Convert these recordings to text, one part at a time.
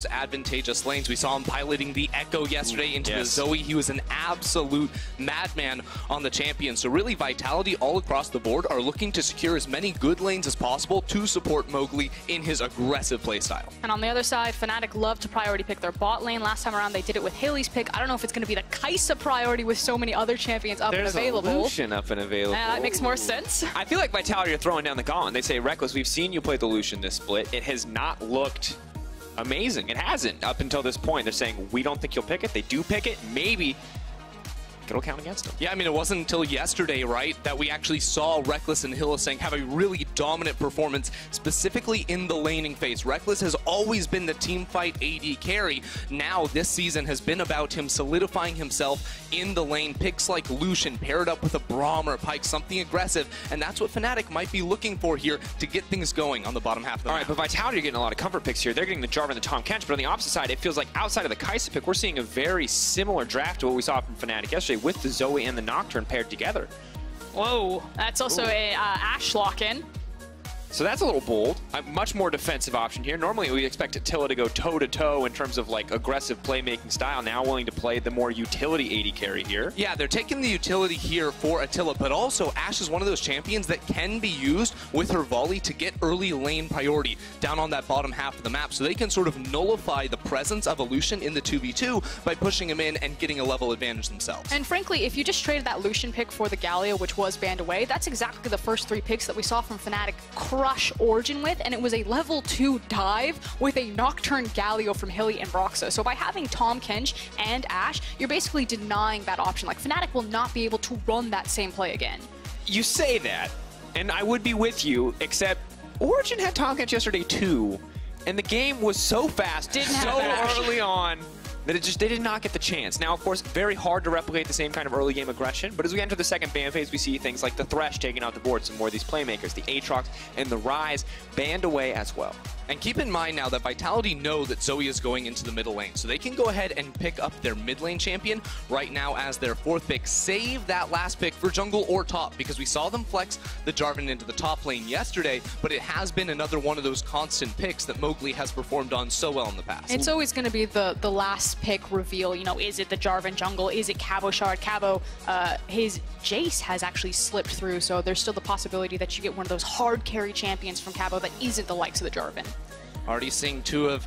advantageous lanes. We saw him piloting the Echo yesterday into the Zoe. He was an absolute madman on the champion. So really, Vitality all across the board are looking to secure as many good lanes as possible to support Mowgli in his aggressive playstyle. And on the other side, Fnatic love to priority pick their bot lane. Last time around, they did it with Hylissang pick. I don't know if it's going to be the Kai'Sa priority with so many other champions up and available. There's a Lucian up and available. That makes more sense. I feel like Vitality are throwing down the gauntlet. They say, Rekkles, we've seen you play the Lucian this split. It has not looked amazing. It hasn't up until this point. They're saying, we don't think you'll pick it. They do pick it. Maybe it'll count against them. Yeah, I mean, it wasn't until yesterday, right, that we actually saw Rekkles and Hylissang have a really dominant performance, specifically in the laning phase. Rekkles has always been the teamfight AD carry. Now, this season has been about him solidifying himself in the lane. Picks like Lucian paired up with a Braum or a Pyke, something aggressive, and that's what Fnatic might be looking for here to get things going on the bottom half of the map. All right, but Vitality are getting a lot of comfort picks here. They're getting the Jarvan and the Tahm Kench, but on the opposite side, it feels like outside of the Kai'Sa pick, we're seeing a very similar draft to what we saw from Fnatic yesterday, with the Zoe and the Nocturne paired together. Whoa, that's also a Ashe lock-in. So that's a little bold. A much more defensive option here. Normally we expect Attila to go toe-to-toe in terms of like aggressive playmaking style. Now willing to play the more utility AD carry here. Yeah, they're taking the utility here for Attila, but also Ashe is one of those champions that can be used with her volley to get early lane priority down on that bottom half of the map. So they can sort of nullify the presence of a Lucian in the 2v2 by pushing him in and getting a level advantage themselves. And frankly, if you just traded that Lucian pick for the Galio, which was banned away, that's exactly the first 3 picks that we saw from Fnatic crush Origin with, and it was a level 2 dive with a Nocturne Galio from Hilly and Broxah. So by having Tahm Kench and Ashe, you're basically denying that option. Like, Fnatic will not be able to run that same play again. You say that, and I would be with you, except Origin had Tahm Kench yesterday too, and the game was so fast, so early on, that they did not get the chance. Now, of course, very hard to replicate the same kind of early game aggression, but as we enter the second ban phase, we see things like the Thresh taking out the board, some more of these playmakers, the Aatrox and the Ryze banned away as well. And keep in mind now that Vitality know that Zoe is going into the middle lane, so they can go ahead and pick up their mid lane champion right now as their 4th pick. Save that last pick for jungle or top, because we saw them flex the Jarvan into the top lane yesterday, but it has been another one of those constant picks that Mowgli has performed on so well in the past. It's always going to be the last pick reveal. You know, is it the Jarvan jungle? Is it Cabochard? Cabo, his Jace has actually slipped through, so there's still the possibility that you get one of those hard carry champions from Cabo that isn't the likes of the Jarvan. Already seeing 2 of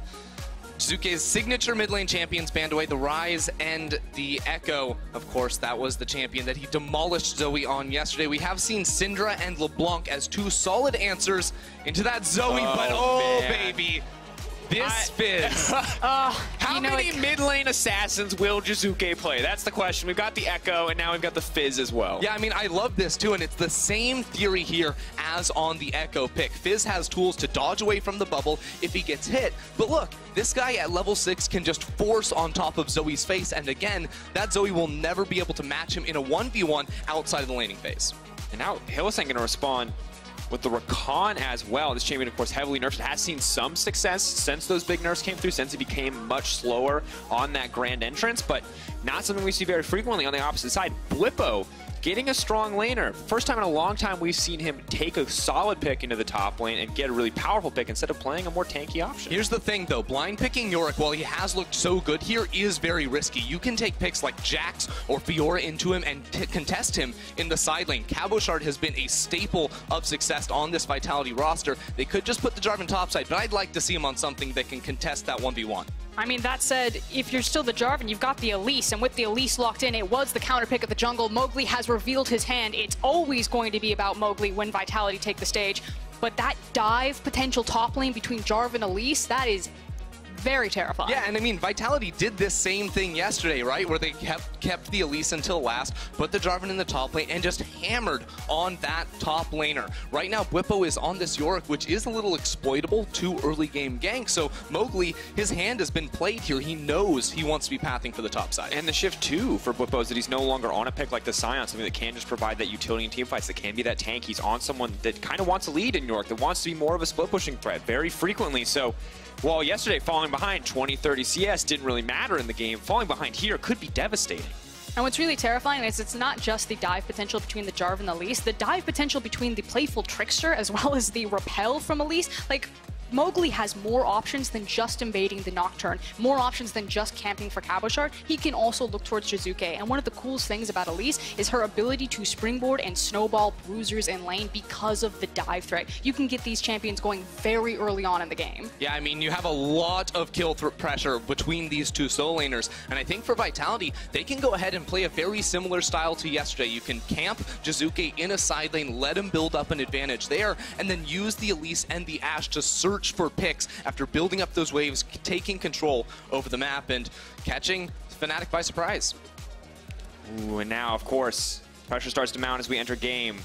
Jiizuke's signature mid lane champions banned away, the Ryze and the Echo. Of course, that was the champion that he demolished Zoe on yesterday. We have seen Syndra and LeBlanc as 2 solid answers into that Zoe, but baby, this Fizz. How many mid lane assassins will Jiizuke play? That's the question. We've got the Echo, and now we've got the Fizz as well. Yeah, I mean, I love this too, and it's the same theory here as on the Echo pick. Fizz has tools to dodge away from the bubble if he gets hit, but look, this guy at level 6 can just force on top of Zoe's face, and again, that Zoe will never be able to match him in a 1v1 outside of the laning phase. And now Hylissang going to respond with the Rakan as well. This champion, of course, heavily nerfed. It has seen some success since those big nerfs came through, since it became much slower on that grand entrance, but not something we see very frequently on the opposite side. Bwipo getting a strong laner. First time in a long time we've seen him take a solid pick into the top lane and get a really powerful pick instead of playing a more tanky option. Here's the thing though, blind picking Yorick, while he has looked so good here, is very risky. You can take picks like Jax or Fiora into him and contest him in the side lane. Cabochard has been a staple of success on this Vitality roster. They could just put the Jarvan topside, but I'd like to see him on something that can contest that 1v1. I mean, that said, if you're still the Jarvan, you've got the Elise, and with the Elise locked in, it was the counter pick of the jungle. Mowgli has revealed his hand. It's always going to be about Mowgli when Vitality take the stage, but that dive potential top lane between Jarvan and Elise, that is very terrifying. Yeah, and I mean, Vitality did this same thing yesterday, right? Where they kept the Elise until last, put the Jarvan in the top lane, and just hammered on that top laner. Right now, Bwipo is on this Yorick, which is a little exploitable to early game gank, so Mowgli, his hand has been played here. He knows he wants to be pathing for the top side. And the shift, too, for Bwipo is that he's no longer on a pick like the Sion, something that can just provide that utility in team fights, that can be that tank. He's on someone that kind of wants to lead in Yorick, that wants to be more of a split-pushing threat very frequently, so while yesterday falling behind 20-30 CS didn't really matter in the game, falling behind here could be devastating. And what's really terrifying is it's not just the dive potential between the Jarvan and Elise, the dive potential between the playful Trickster as well as the repel from Elise. Like, Mowgli has more options than just invading the Nocturne, more options than just camping for Cabochard. He can also look towards Jiizuke, and one of the coolest things about Elise is her ability to springboard and snowball bruisers in lane because of the dive threat. You can get these champions going very early on in the game. Yeah, I mean, you have a lot of kill pressure between these two solo laners, and I think for Vitality, they can go ahead and play a very similar style to yesterday. You can camp Jiizuke in a side lane, let him build up an advantage there, and then use the Elise and the Ashe to search for picks after building up those waves, taking control over the map, and catching Fnatic by surprise. Ooh, and now, of course, pressure starts to mount as we enter game.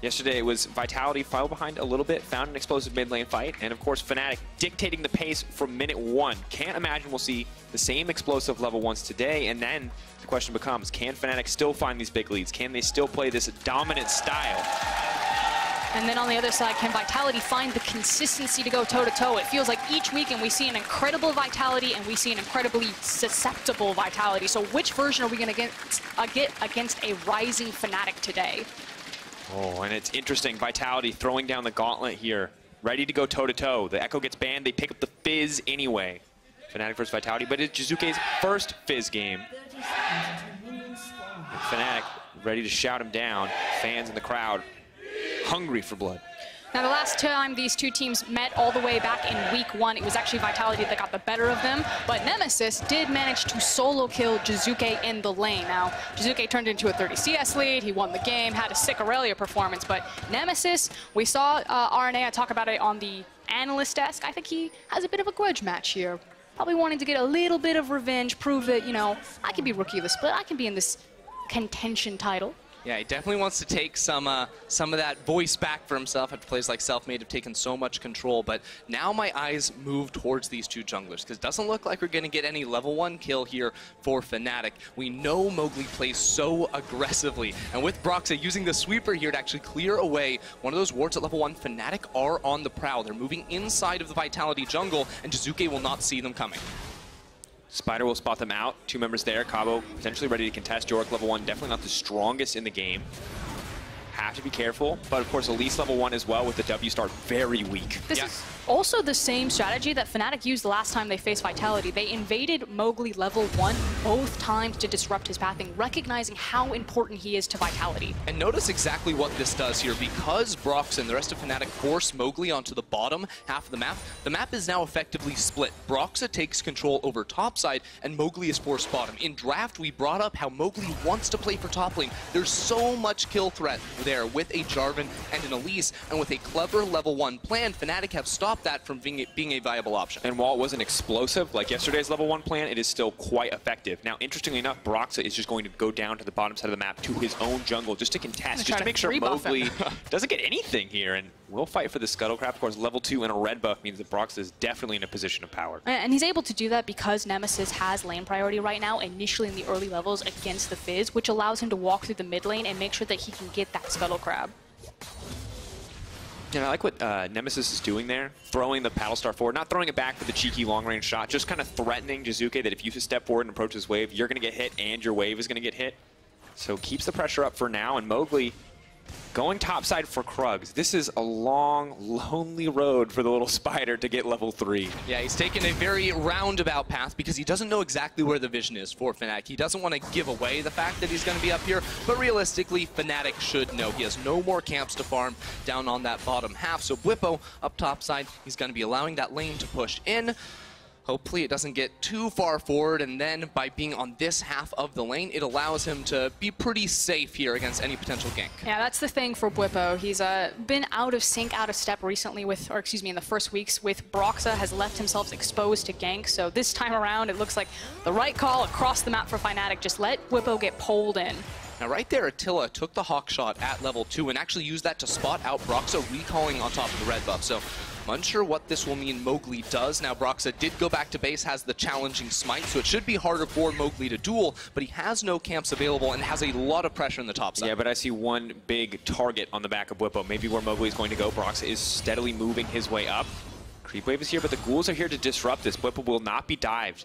Yesterday it was Vitality fell behind a little bit, found an explosive mid lane fight, and of course Fnatic dictating the pace from minute 1. Can't imagine we'll see the same explosive level 1s today, and then the question becomes, can Fnatic still find these big leads? Can they still play this dominant style? And then on the other side, can Vitality find the consistency to go toe-to-toe? It feels like each weekend we see an incredible Vitality and we see an incredibly susceptible Vitality. So which version are we going to get against a rising Fnatic today? Oh, and it's interesting. Vitality throwing down the gauntlet here, ready to go toe-to-toe. The Echo gets banned. They pick up the Fizz anyway. Fnatic versus Vitality, but it's Jiizuke's first Fizz game. And Fnatic ready to shout him down. Fans in the crowd hungry for blood. Now, the last time these two teams met all the way back in week 1, it was actually Vitality that got the better of them, but Nemesis did manage to solo kill Jiizuke in the lane. Now, Jiizuke turned into a 30 CS lead, he won the game, had a sick Aurelia performance, but Nemesis, we saw RNA talk about it on the analyst desk. I think he has a bit of a grudge match here. Probably wanting to get a little bit of revenge, prove that, you know, I can be Rookie of the Split, I can be in this contention title. Yeah, he definitely wants to take some of that voice back for himself after plays like Selfmade have taken so much control. But now my eyes move towards these two junglers, because it doesn't look like we're going to get any level 1 kill here for Fnatic. We know Mowgli plays so aggressively, and with Broxah using the sweeper here to actually clear away one of those wards at level 1, Fnatic are on the prowl. They're moving inside of the Vitality jungle, and Jiizuke will not see them coming. Spider will spot them out. 2 members there. Cabo potentially ready to contest. Yorick level 1, definitely not the strongest in the game. Have to be careful, but of course Elise level 1 as well with the W start very weak. This is also the same strategy that Fnatic used the last time they faced Vitality. They invaded Mowgli level 1 both times to disrupt his pathing, recognizing how important he is to Vitality. And notice exactly what this does here. Because Broxah and the rest of Fnatic force Mowgli onto the bottom half of the map is now effectively split. Broxah takes control over top side, and Mowgli is forced bottom. In draft, we brought up how Mowgli wants to play for top lane. There's so much kill threat there with a Jarvan and an Elise, and with a clever level 1 plan, Fnatic have stopped that from being a viable option. And while it wasn't explosive like yesterday's level 1 plan, it is still quite effective. Now, interestingly enough, Broxah is just going to go down to the bottom side of the map to his own jungle just to contest, just to make sure Mowgli doesn't get anything here, and will fight for the Scuttle Crab. Of course, level 2 and a red buff means that Broxah is definitely in a position of power. And he's able to do that because Nemesis has lane priority right now, initially in the early levels against the Fizz, which allows him to walk through the mid lane and make sure that he can get that Scuttle Crab. Yeah, I like what Nemesis is doing there, throwing the paddle star forward, not throwing it back for the cheeky long-range shot, just kind of threatening Jiizuke that if you step forward and approach his wave, you're going to get hit and your wave is going to get hit. So keeps the pressure up for now, and Mowgli going topside for Krugs. This is a long, lonely road for the little spider to get level 3. Yeah, he's taken a very roundabout path because he doesn't know exactly where the vision is for Fnatic. He doesn't want to give away the fact that he's going to be up here, but realistically, Fnatic should know. He has no more camps to farm down on that bottom half, so Bwipo up topside, he's going to be allowing that lane to push in. Hopefully it doesn't get too far forward, and then by being on this half of the lane, it allows him to be pretty safe here against any potential gank. Yeah, that's the thing for Bwipo. He's been out of sync, out of step recently with, or excuse me, in the first weeks with Broxah, has left himself exposed to gank. So this time around, it looks like the right call across the map for Fnatic. Just let Bwipo get pulled in. Now right there, Attila took the hawk shot at level 2 and actually used that to spot out Broxah recalling on top of the red buff. So I'm unsure what this will mean Mowgli does. Now Broxah did go back to base, has the challenging smite, so it should be harder for Mowgli to duel, but he has no camps available and has a lot of pressure in the top side. Yeah, but I see one big target on the back of Bwipo. Maybe where Mowgli is going to go. Broxah is steadily moving his way up. Creep wave is here, but the ghouls are here to disrupt this. Bwipo will not be dived.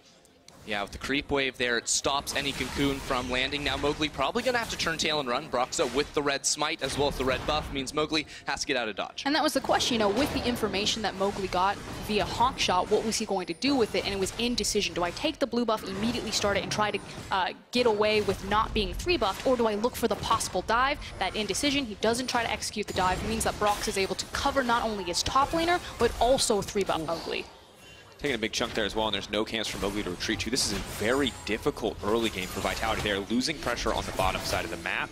Yeah, with the creep wave there, it stops any Cocoon from landing. Now Mowgli probably going to have to turn tail and run. Broxah with the red smite as well as the red buff means Mowgli has to get out of dodge. And that was the question, you know, with the information that Mowgli got via Hawk Shot, what was he going to do with it? And it was indecision. Do I take the blue buff, immediately start it, and try to get away with not being 3-buffed, or do I look for the possible dive? That indecision, he doesn't try to execute the dive. It means that Brox is able to cover not only his top laner, but also 3-buff Mowgli. Taking a big chunk there as well, and there's no chance for Mowgli to retreat to. This is a very difficult early game for Vitality. They're losing pressure on the bottom side of the map.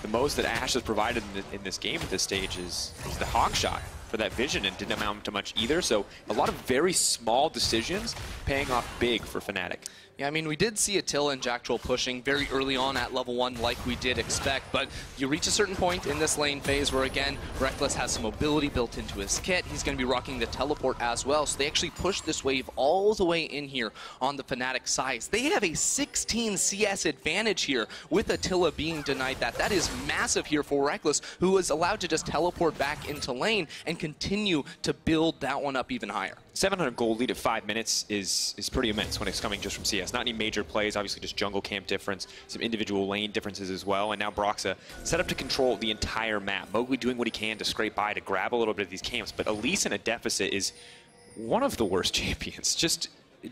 The most that Ashe has provided in this game at this stage is the Hawk Shot for that vision, and didn't amount to much either. So a lot of very small decisions paying off big for Fnatic. Yeah, I mean, we did see Attila and Jactroll pushing very early on at level 1 like we did expect, but you reach a certain point in this lane phase where, again, Rekkles has some mobility built into his kit. He's going to be rocking the teleport as well, so they actually push this wave all the way in here on the Fnatic side. They have a 16 CS advantage here with Attila being denied that. That is massive here for Rekkles, who is allowed to just teleport back into lane and continue to build that one up even higher. 700 gold lead at 5 minutes is pretty immense when it's coming just from CS. Not any major plays, obviously just jungle camp difference, some individual lane differences as well, and now Broxah set up to control the entire map. Mowgli doing what he can to scrape by, to grab a little bit of these camps, but Elise in a deficit is one of the worst champions. Just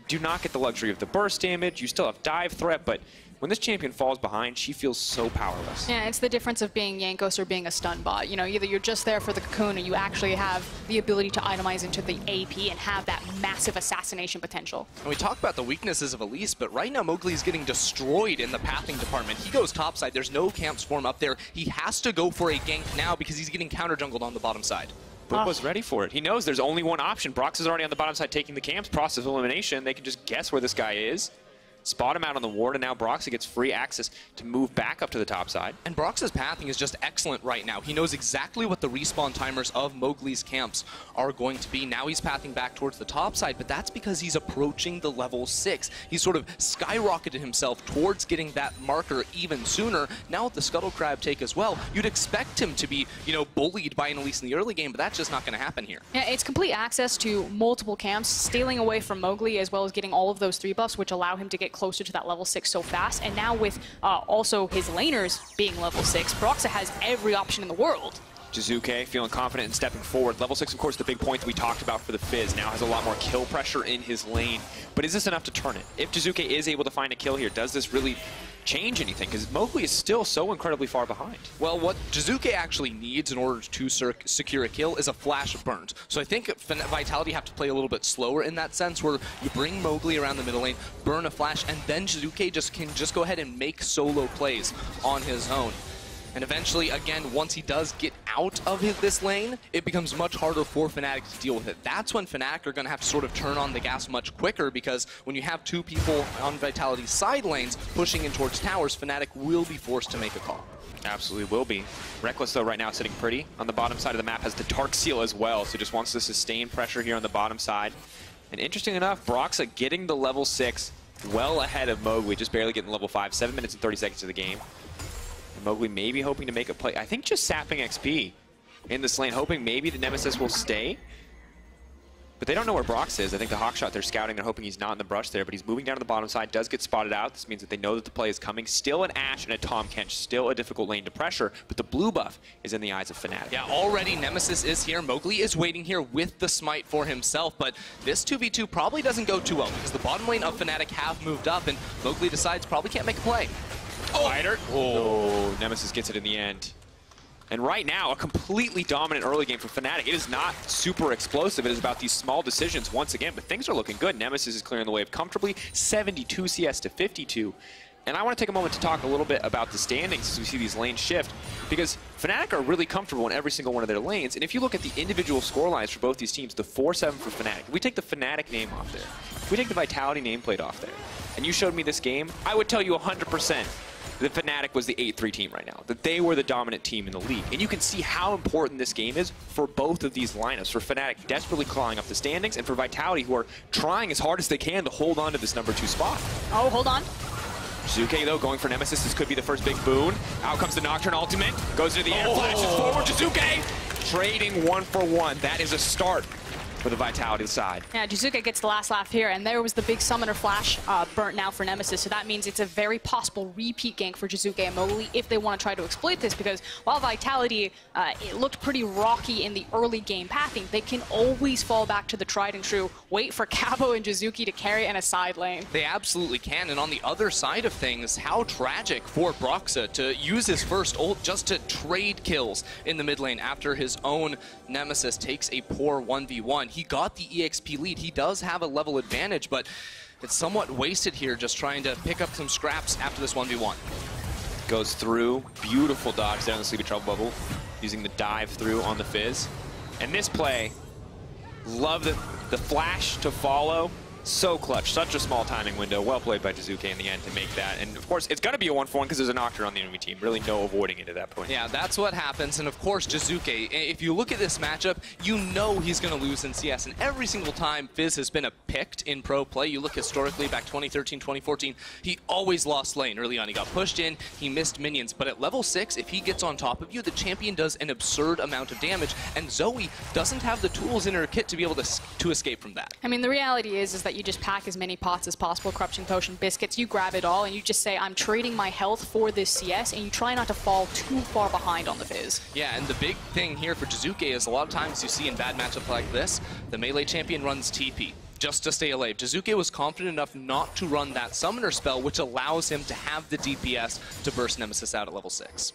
do not get the luxury of the burst damage. You still have dive threat, but when this champion falls behind, she feels so powerless. Yeah, it's the difference of being Jankos or being a stun bot. You know, either you're just there for the Cocoon, or you actually have the ability to itemize into the AP and have that massive assassination potential. And we talk about the weaknesses of Elise, but right now Mowgli is getting destroyed in the pathing department. He goes topside. There's no camp swarm up there. He has to go for a gank now because he's getting counter jungled on the bottom side. Bwipo's ready for it. He knows there's only one option. Brox is already on the bottom side taking the camps. Process of elimination. They can just guess where this guy is. Spot him out on the ward, and now Broxah gets free access to move back up to the top side. And Broxah's pathing is just excellent right now. He knows exactly what the respawn timers of Mowgli's camps are going to be. Now he's pathing back towards the top side, but that's because he's approaching the level 6. He's sort of skyrocketed himself towards getting that marker even sooner. Now with the Scuttle Crab take as well, you'd expect him to be, you know, bullied by an Elise in the early game, but that's just not going to happen here. Yeah, it's complete access to multiple camps, stealing away from Mowgli, as well as getting all of those 3 buffs, which allow him to get closer to that level 6 so fast. And now with also his laners being level 6, Broxah has every option in the world. Jiizuke feeling confident and stepping forward. Level 6, of course, the big point that we talked about for the Fizz. Now has a lot more kill pressure in his lane. But is this enough to turn it? If Jiizuke is able to find a kill here, does this really change anything? Because Mowgli is still so incredibly far behind. Well, what Jiizuke actually needs in order to secure a kill is a flash of burns. So I think Vitality have to play a little bit slower in that sense, where you bring Mowgli around the middle lane, burn a flash, and then Jiizuke can just go ahead and make solo plays on his own. And eventually, again, once he does get out of this lane, it becomes much harder for Fnatic to deal with it. That's when Fnatic are going to have to sort of turn on the gas much quicker, because when you have 2 people on Vitality's side lanes pushing in towards towers, Fnatic will be forced to make a call. Absolutely will be. Rekkles, though, right now sitting pretty on the bottom side of the map, has the Dark Seal as well, so just wants to sustain pressure here on the bottom side. And interesting enough, Broxah getting the level 6 well ahead of Mowgli, just barely getting level 5, 7 minutes and 30 seconds of the game. Mowgli maybe hoping to make a play. I think just sapping XP in this lane, hoping maybe the Nemesis will stay. But they don't know where Brox is. I think the Hawk Shot, they're scouting. They're hoping he's not in the brush there, but he's moving down to the bottom side, does get spotted out. This means that they know that the play is coming. Still an Ashe and a Tahm Kench, still a difficult lane to pressure, but the blue buff is in the eyes of Fnatic. Yeah, already Nemesis is here. Mowgli is waiting here with the smite for himself, but this 2v2 probably doesn't go too well, because the bottom lane of Fnatic have moved up, and Mowgli decides probably can't make a play. Oh, Nemesis gets it in the end. And right now, a completely dominant early game for Fnatic. It is not super explosive. It is about these small decisions once again, but things are looking good. Nemesis is clearing the wave comfortably, 72 CS to 52. And I want to take a moment to talk a little bit about the standings as we see these lanes shift, because Fnatic are really comfortable in every single one of their lanes. And if you look at the individual scorelines for both these teams, the 4-7 for Fnatic, if we take the Fnatic name off there, if we take the Vitality nameplate off there, and you showed me this game, I would tell you 100% that Fnatic was the 8-3 team right now, that they were the dominant team in the league. And you can see how important this game is for both of these lineups, for Fnatic desperately clawing up the standings, and for Vitality, who are trying as hard as they can to hold on to this #2 spot. Oh, hold on. Jiizuke, though, going for Nemesis. This could be the first big boon. Out comes the Nocturne ultimate. Goes into the air, flashes forward. Jiizuke trading 1 for 1. That is a start for the Vitality side. Yeah, Jiizuke gets the last laugh here, and there was the big summoner flash burnt now for Nemesis, so that means it's a very possible repeat gank for Jiizuke and Mowgli if they want to try to exploit this, because while Vitality, it looked pretty rocky in the early game pathing, they can always fall back to the tried and true, wait for Cabo and Jiizuke to carry in a side lane. They absolutely can, and on the other side of things, how tragic for Broxah to use his first ult just to trade kills in the mid lane after his own Nemesis takes a poor 1v1. He got the EXP lead. He does have a level advantage, but it's somewhat wasted here just trying to pick up some scraps after this 1v1. Goes through, beautiful dodge down the Sleepy Trouble Bubble, using the dive through on the Fizz. And this play, love the flash to follow. So clutch, such a small timing window. Well played by Jiizuke in the end to make that. And of course, it's going to be a 1-for-1 because there's a Nocturne on the enemy team. Really no avoiding it at that point. Yeah, that's what happens. And of course, Jiizuke, if you look at this matchup, you know he's going to lose in CS. And every single time Fizz has been picked in pro play, you look historically back 2013, 2014, he always lost lane early on. He got pushed in, he missed minions. But at level 6, if he gets on top of you, the champion does an absurd amount of damage. And Zoe doesn't have the tools in her kit to be able to escape from that. I mean, the reality is that you just pack as many pots as possible, Corruption Potion, Biscuits, you grab it all, and you just say, I'm trading my health for this CS, and you try not to fall too far behind on the Fizz. Yeah, and the big thing here for Jiizuke is a lot of times you see in bad matchups like this, the melee champion runs TP just to stay alive. Jiizuke was confident enough not to run that summoner spell, which allows him to have the DPS to burst Nemesis out at level 6.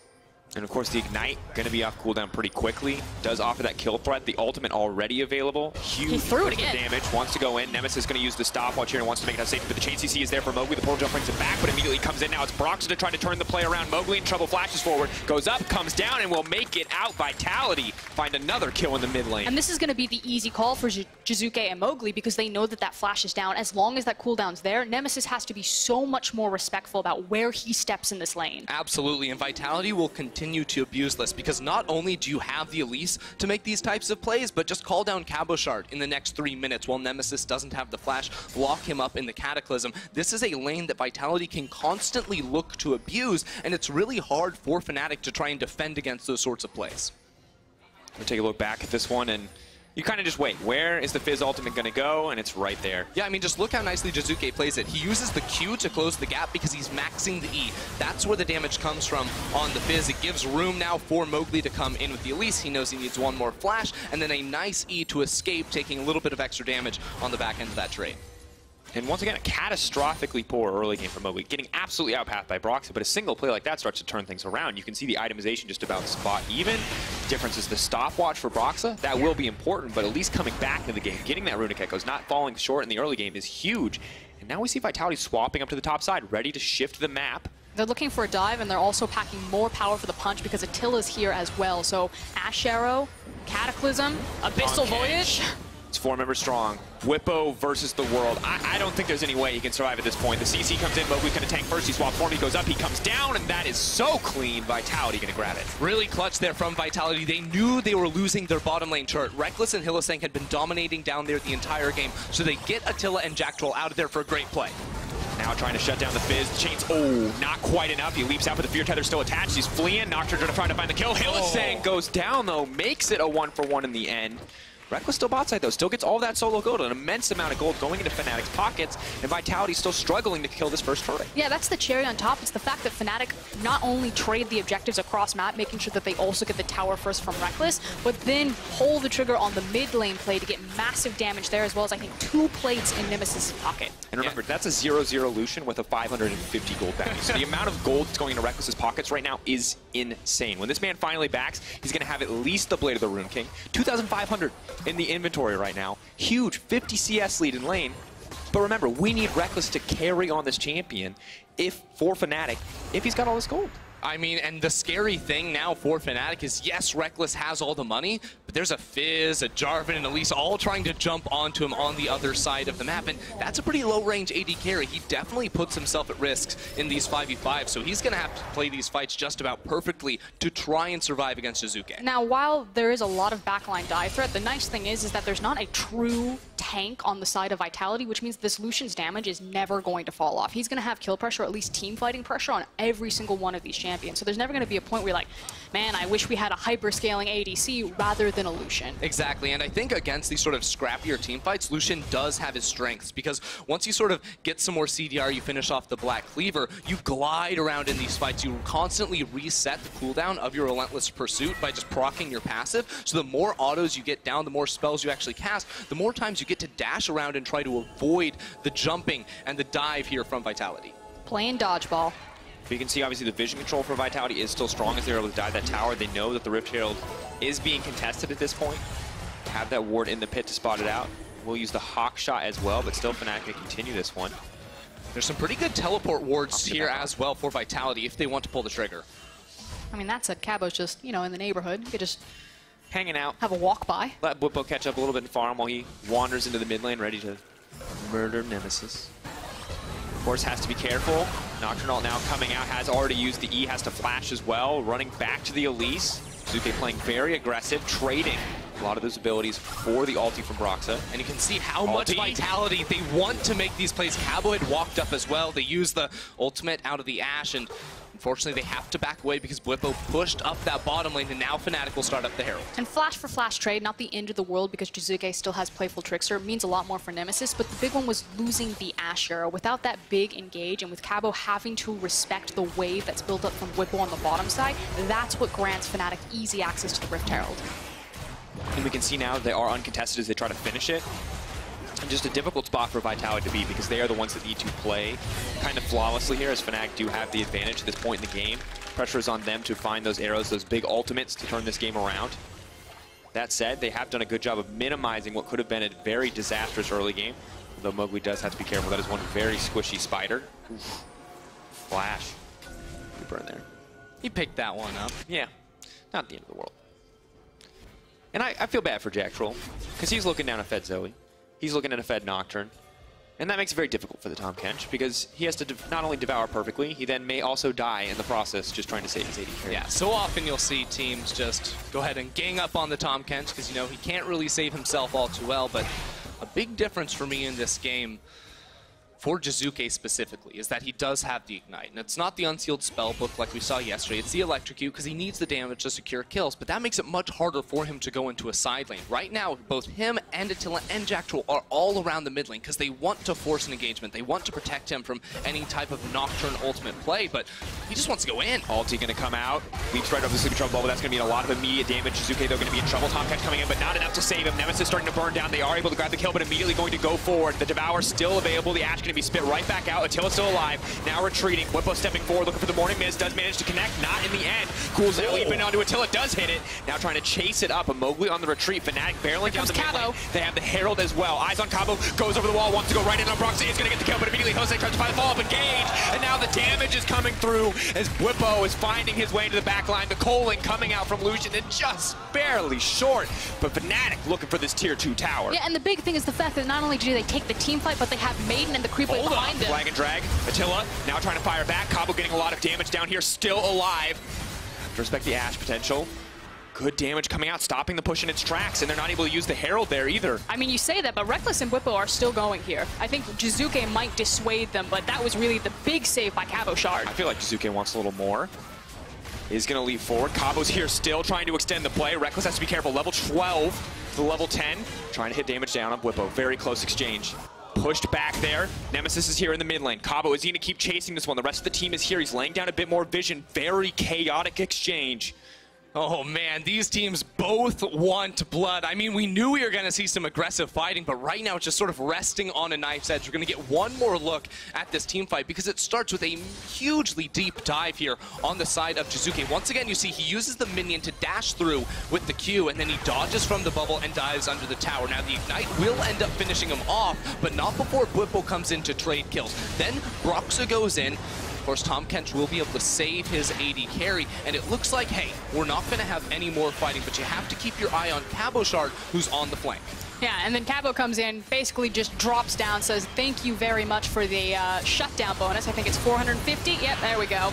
And of course, the Ignite, going to be off cooldown pretty quickly. Does offer that kill threat. The ultimate already available. Huge damage. Wants to go in. Nemesis is going to use the stopwatch here and wants to make it safe. But the chain CC is there for Mowgli. The portal jump brings it back, but immediately comes in. Now it's Broxah to try to turn the play around. Mowgli in trouble, flashes forward, goes up, comes down, and will make it out. Vitality find another kill in the mid lane. And this is going to be the easy call for Jiizuke and Mowgli because they know that that flash is down. As long as that cooldown's there, Nemesis has to be so much more respectful about where he steps in this lane. Absolutely, and Vitality will continue to abuse this because not only do you have the Elise to make these types of plays, but just call down Cabochard in the next 3 minutes while Nemesis doesn't have the flash, lock him up in the Cataclysm. This is a lane that Vitality can constantly look to abuse, and it's really hard for Fnatic to try and defend against those sorts of plays. We'll take a look back at this one, and you kind of just wait. Where is the Fizz ultimate going to go? And it's right there. Yeah, I mean, just look how nicely Jiizuke plays it. He uses the Q to close the gap because he's maxing the E. That's where the damage comes from on the Fizz. It gives room now for Mowgli to come in with the Elise. He knows he needs one more flash, and then a nice E to escape, taking a little bit of extra damage on the back end of that trade. And once again, a catastrophically poor early game for Mowgli, getting absolutely outpathed by Broxah, but a single play like that starts to turn things around. You can see the itemization just about spot even. Difference is the stopwatch for Broxah. That will be important, but at least coming back into the game, getting that runic echoes, not falling short in the early game is huge. And now we see Vitality swapping up to the top side, ready to shift the map. They're looking for a dive, and they're also packing more power for the punch because Attila's here as well. So Ash Arrow, Cataclysm, Abyssal Voyage. It's 4 members strong. Bwipo versus the world. I don't think there's any way he can survive at this point. The CC comes in, Mowgli's going to tank first. He swaps form, he goes up, he comes down, and that is so clean. Vitality going to grab it. Really clutch there from Vitality. They knew they were losing their bottom lane turret. Rekkles and Hylissang had been dominating down there the entire game, so they get Attila and Jactroll out of there for a great play. Now trying to shut down the Fizz. The chains, not quite enough. He leaps out, but the Fear Tether still attached. He's fleeing. Nocturne trying to find the kill. Hylissang goes down, though. Makes it a 1-for-1 in the end. Rekkles still bot side, though. Still gets all that solo gold, an immense amount of gold going into Fnatic's pockets, and Vitality's still struggling to kill this first turret. Yeah, that's the cherry on top. It's the fact that Fnatic not only trade the objectives across map, making sure that they also get the tower first from Rekkles, but then pull the trigger on the mid lane play to get massive damage there, as well as, I think, 2 plates in Nemesis' pocket. And remember, that's a 0-0 Lucian with a 550 gold bounty. So the amount of gold that's going into Rekkles' pockets right now is insane. When this man finally backs, he's going to have at least the Blade of the Rune King. 2,500 in the inventory right now. Huge 50 CS lead in lane. But remember, we need Rekkles to carry on this champion for Fnatic if he's got all this gold. I mean, and the scary thing now for Fnatic is, yes, Rekkles has all the money, but there's a Fizz, a Jarvan, and Elise all trying to jump onto him on the other side of the map, and that's a pretty low-range AD carry. He definitely puts himself at risk in these 5v5, so he's going to have to play these fights just about perfectly to try and survive against Jiizuke. Now, while there is a lot of backline dive threat, the nice thing is that there's not a true tank on the side of Vitality, which means this Lucian's damage is never going to fall off. He's going to have kill pressure, or at least team fighting pressure on every single one of these champions. So there's never going to be a point where you're like, man, I wish we had a hyper-scaling ADC rather than a Lucian. Exactly, and I think against these sort of scrappier team fights, Lucian does have his strengths, because once you sort of get some more CDR, you finish off the Black Cleaver, you glide around in these fights, you constantly reset the cooldown of your Relentless Pursuit by just proccing your passive, so the more autos you get down, the more spells you actually cast, the more times you get to dash around and try to avoid the jumping and the dive here from Vitality. Playing dodgeball. But you can see, obviously, the vision control for Vitality is still strong as they're able to dive that tower. They know that the Rift Herald is being contested at this point. Have that ward in the pit to spot it out. We'll use the Hawk shot as well, but still Fnatic can continue this one. There's some pretty good teleport wards here as well for Vitality if they want to pull the trigger. I mean, that said, Cabo's just, you know, in the neighborhood. You could just hanging out. Have a walk by. Let Bwipo catch up a little bit and farm while he wanders into the mid lane, ready to murder Nemesis. Of course, has to be careful. Nocturnal now coming out, has already used the E, has to flash as well. Running back to the Elise. Jiizuke playing very aggressive, trading a lot of those abilities for the ulti from Broxah. And you can see how much Vitality they want to make these plays. Cabo had walked up as well. They used the ultimate out of the Ashe, and unfortunately they have to back away because Bwipo pushed up that bottom lane, and now Fnatic will start up the Herald. And flash for flash trade, not the end of the world because Jiizuke still has Playful Trickster, means a lot more for Nemesis, but the big one was losing the Ashe hero. Without that big engage, and with Cabo having to respect the wave that's built up from Bwipo on the bottom side, that's what grants Fnatic easy access to the Rift Herald. And we can see now they are uncontested as they try to finish it. And just a difficult spot for Vitality to be because they are the ones that need to play kind of flawlessly here, as Fnatic do have the advantage at this point in the game. Pressure is on them to find those arrows, those big ultimates to turn this game around. That said, they have done a good job of minimizing what could have been a very disastrous early game. Though Mowgli does have to be careful. That is one very squishy spider. Oof. Flash. Good burn there. He picked that one up. Yeah, not the end of the world. And I feel bad for Jactroll, because he's looking down a Fed Zoe. He's looking at a Fed Nocturne. And that makes it very difficult for the Tahm Kench, because he has to not only devour perfectly, he then may also die in the process just trying to save his AD carry. Yeah, so often you'll see teams just go ahead and gang up on the Tahm Kench, because, you know, he can't really save himself all too well. But a big difference for me in this game, for Jiizuke specifically, is that he does have the Ignite. And it's not the Unsealed Spellbook like we saw yesterday. It's the Electrocute, because he needs the damage to secure kills. But that makes it much harder for him to go into a side lane. Right now, both him and Attila and Jactroll are all around the mid lane, because they want to force an engagement. They want to protect him from any type of Nocturne ultimate play, but he just wants to go in. Ulti going to come out. Leaps right over the Sleeping Trouble Bubble. That's going to mean a lot of immediate damage. Jiizuke, though, going to be in trouble. Tahm Kench coming in, but not enough to save him. Nemesis starting to burn down. They are able to grab the kill, but immediately going to go forward. The Devour still available. The Ashe going to be spit right back out. Attila's still alive, now retreating. Bwipo stepping forward, looking for the Morning Mist, does manage to connect, not in the end. Cools it, leaping onto Attila, does hit it. Now trying to chase it up, a Mowgli on the retreat. Fnatic barreling down the mid lane. They have the Herald as well. Eyes on Cabo, goes over the wall, wants to go right in on Broxah, is going to get the kill, but immediately Jose tries to find the follow-up engage, and now the damage is coming through as Bwipo is finding his way to the back line. The Coaling coming out from Lucian, and just barely short, but Fnatic looking for this tier 2 tower. Yeah, and the big thing is the fact that not only do they take the team fight, but they have Maiden and the creep wave behind him. Flag and drag. Attila now trying to fire back. Cabo getting a lot of damage down here, still alive. To respect the Ashe potential. Good damage coming out, stopping the push in its tracks, and they're not able to use the Herald there either. I mean, you say that, but Rekkles and Bwipo are still going here. I think Jiizuke might dissuade them, but that was really the big save by Cabochard. I feel like Jiizuke wants a little more. He's going to leap forward. Cabo's here still trying to extend the play. Rekkles has to be careful. Level 12 to level 10. Trying to hit damage down on Bwipo. Very close exchange. Pushed back there. Nemesis is here in the mid lane. Cabo, is he going to keep chasing this one? The rest of the team is here. He's laying down a bit more vision. Very chaotic exchange. Oh man, these teams both want blood. I mean, we knew we were going to see some aggressive fighting, but right now it's just sort of resting on a knife's edge. We're going to get one more look at this team fight because it starts with a hugely deep dive here on the side of Jiizuke. Once again, you see he uses the minion to dash through with the Q, and then he dodges from the bubble and dives under the tower. Now, the Ignite will end up finishing him off, but not before Bwipo comes in to trade kills. Then Broxah goes in. Of course, Tahm Kench will be able to save his AD carry, and it looks like, hey, we're not going to have any more fighting, but you have to keep your eye on Cabochard, who's on the flank. Yeah, and then Cabo comes in, basically just drops down, says thank you very much for the shutdown bonus. I think it's 450. Yep, there we go.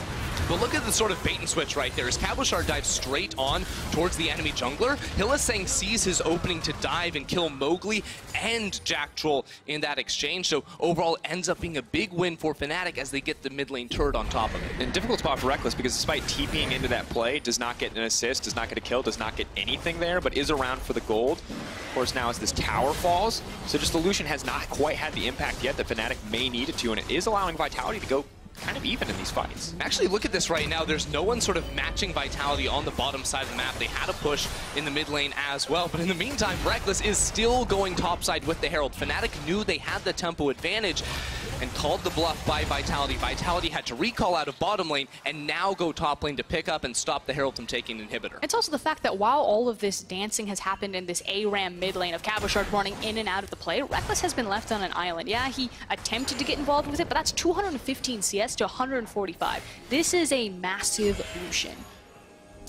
But look at the sort of bait and switch right there. As Cabochard dives straight on towards the enemy jungler, Hylissang sees his opening to dive and kill Mowgli and Jactroll in that exchange. So overall, ends up being a big win for Fnatic as they get the mid lane turret on top of it. And difficult spot for Rekkles because despite TPing into that play, does not get an assist, does not get a kill, does not get anything there, but is around for the gold. Of course, now as this tower falls, so just the Lucian has not quite had the impact yet that Fnatic may need it to, and it is allowing Vitality to go kind of even in these fights. Actually, look at this right now. There's no one sort of matching Vitality on the bottom side of the map. They had a push in the mid lane as well, but in the meantime, Rekkles is still going topside with the Herald. Fnatic knew they had the tempo advantage and called the bluff by Vitality. Vitality had to recall out of bottom lane and now go top lane to pick up and stop the Herald from taking an inhibitor. It's also the fact that while all of this dancing has happened in this ARAM mid lane of Cabochard running in and out of the play, Rekkles has been left on an island. Yeah, he attempted to get involved with it, but that's 215 CS to 145. This is a massive Lucian.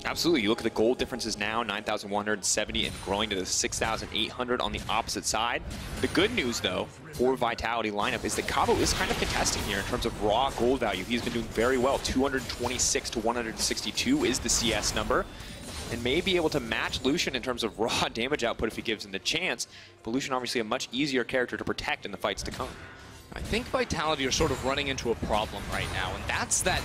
Absolutely. You look at the gold differences now, 9,170 and growing to the 6,800 on the opposite side. The good news, though, for Vitality lineup is that Cabo is kind of contesting here in terms of raw gold value. He's been doing very well. 226 to 162 is the CS number, and may be able to match Lucian in terms of raw damage output if he gives him the chance. But Lucian obviously a much easier character to protect in the fights to come. I think Vitality are sort of running into a problem right now, and that's that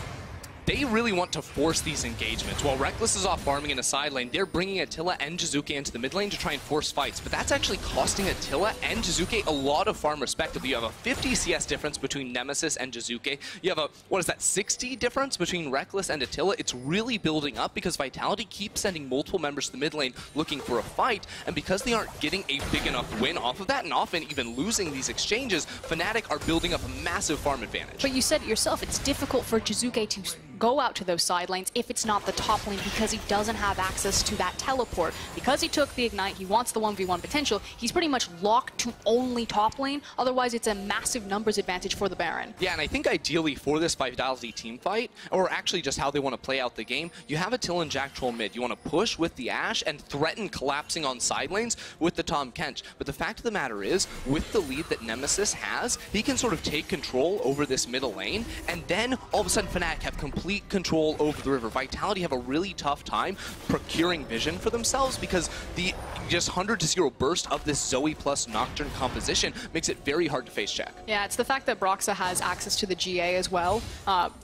they really want to force these engagements. While Rekkles is off farming in a side lane, they're bringing Attila and Jiizuke into the mid lane to try and force fights. But that's actually costing Attila and Jiizuke a lot of farm respectively. You have a 50 CS difference between Nemesis and Jiizuke. You have a, what is that, 60 difference between Rekkles and Attila. It's really building up because Vitality keeps sending multiple members to the mid lane looking for a fight. And because they aren't getting a big enough win off of that, and often even losing these exchanges, Fnatic are building up a massive farm advantage. But you said it yourself, it's difficult for Jiizuke to go out to those side lanes if it's not the top lane because he doesn't have access to that teleport. Because he took the Ignite, he wants the 1v1 potential, he's pretty much locked to only top lane, otherwise it's a massive numbers advantage for the Baron. Yeah, and I think ideally for this Vitality team fight, or actually just how they want to play out the game, you have Attila and Jactroll mid. You want to push with the Ashe and threaten collapsing on side lanes with the Tahm Kench. But the fact of the matter is, with the lead that Nemesis has, he can sort of take control over this middle lane, and then all of a sudden Fnatic have complete control over the river. Vitality have a really tough time procuring vision for themselves because the just 100 to 0 burst of this Zoe plus Nocturne composition makes it very hard to face check. Yeah, it's the fact that Broxah has access to the GA as well,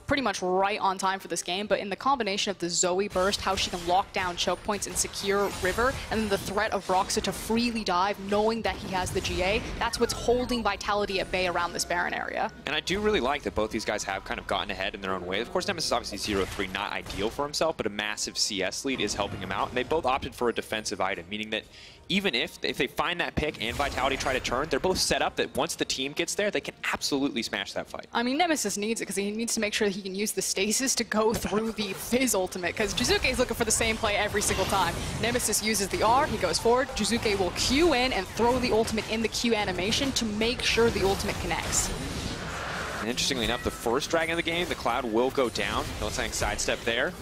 pretty much right on time for this game, but in the combination of the Zoe burst, how she can lock down choke points and secure river, and then the threat of Broxah to freely dive knowing that he has the GA, that's what's holding Vitality at bay around this Baron area. And I do really like that both these guys have kind of gotten ahead in their own way. Of course, Nemesis obviously 0-3, not ideal for himself, but a massive CS lead is helping him out. And they both opted for a defensive item, meaning that even if they find that pick and Vitality try to turn, they're both set up that once the team gets there, they can absolutely smash that fight. I mean, Nemesis needs it because he needs to make sure that he can use the stasis to go through the Fizz ultimate, because Jiizuke is looking for the same play every single time. Nemesis uses the R, he goes forward, Jiizuke will Q in and throw the ultimate in the Q animation to make sure the ultimate connects. And interestingly enough, the first dragon of the game, the Cloud will go down. Hylissang sidestep there.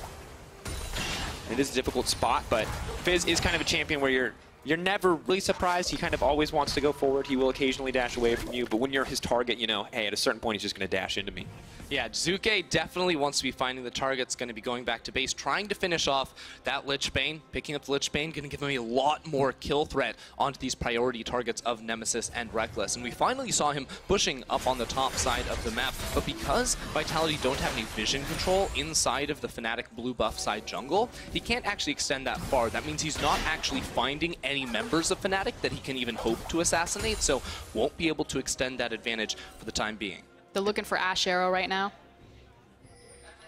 It is a difficult spot, but Fizz is kind of a champion where you're never really surprised. He kind of always wants to go forward. He will occasionally dash away from you, but when you're his target, you know, hey, at a certain point, he's just going to dash into me. Yeah, Jiizuke definitely wants to be finding the targets, going to be going back to base, trying to finish off that Lich Bane, picking up the Lich Bane, going to give him a lot more kill threat onto these priority targets of Nemesis and Rekkles. And we finally saw him pushing up on the top side of the map, but because Vitality don't have any vision control inside of the Fnatic blue buff side jungle, he can't actually extend that far. That means he's not actually finding any members of Fnatic that he can even hope to assassinate, so won't be able to extend that advantage for the time being. They're looking for Ashe Arrow right now.